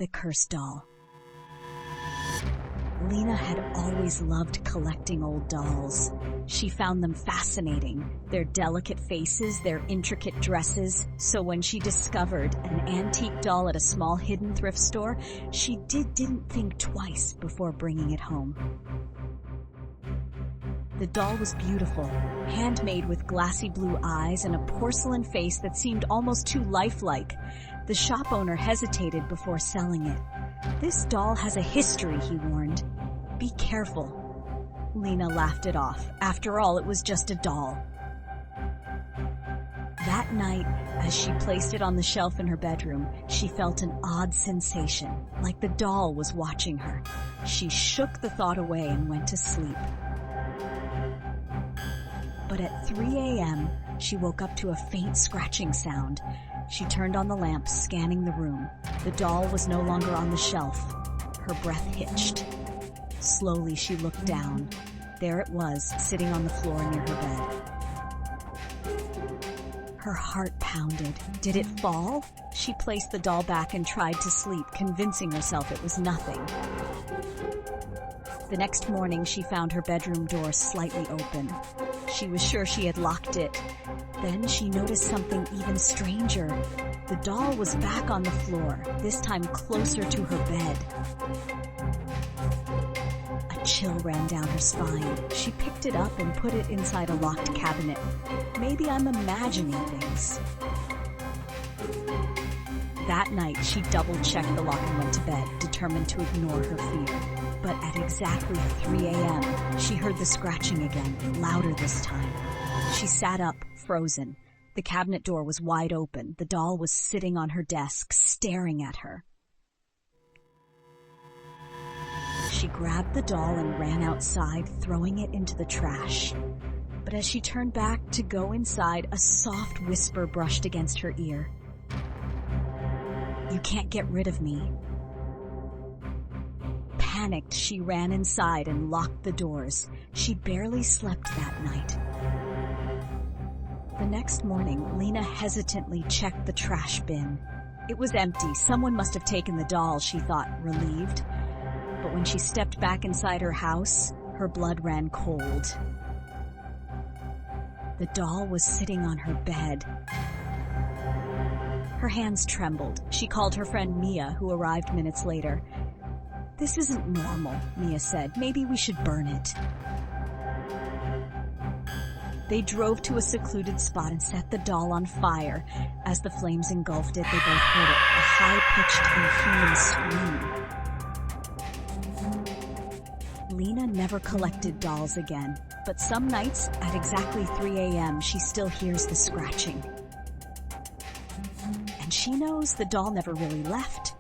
the cursed doll. Lina had always loved collecting old dolls. She found them fascinating, their delicate faces, their intricate dresses. So when she discovered an antique doll at a small hidden thrift store, she didn't think twice before bringing it home. The doll was beautiful, handmade with glassy blue eyes and a porcelain face that seemed almost too lifelike. The shop owner hesitated before selling it. "This doll has a history," he warned. "Be careful." Lina laughed it off. After all, it was just a doll. That night, as she placed it on the shelf in her bedroom, she felt an odd sensation, like the doll was watching her. She shook the thought away and went to sleep. But at 3 a.m., she woke up to a faint scratching sound. She turned on the lamp, scanning the room. The doll was no longer on the shelf. Her breath hitched. Slowly, she looked down. There it was, sitting on the floor near her bed. Her heart pounded. Did it fall? She placed the doll back and tried to sleep, convincing herself it was nothing. The next morning, she found her bedroom door slightly open. She was sure she had locked it. Then she noticed something even stranger. The doll was back on the floor, this time closer to her bed. A chill ran down her spine. She picked it up and put it inside a locked cabinet. Maybe I'm imagining things. That night, she double-checked the lock and went to bed, determined to ignore her fear. But at exactly 3 a.m., she heard the scratching again, louder this time. She sat up, frozen. The cabinet door was wide open. The doll was sitting on her desk, staring at her. She grabbed the doll and ran outside, throwing it into the trash. But as she turned back to go inside, a soft whisper brushed against her ear. "You can't get rid of me." Panicked, she ran inside and locked the doors. She barely slept that night. The next morning, Lina hesitantly checked the trash bin. It was empty. Someone must have taken the doll, she thought, relieved. But when she stepped back inside her house, her blood ran cold. The doll was sitting on her bed. Her hands trembled. She called her friend Mia, who arrived minutes later. "This isn't normal," Mia said. "Maybe we should burn it." They drove to a secluded spot and set the doll on fire. As the flames engulfed it, they both heard it, a high-pitched, inhuman scream. Lina never collected dolls again, but some nights, at exactly 3 a.m., she still hears the scratching. And she knows the doll never really left.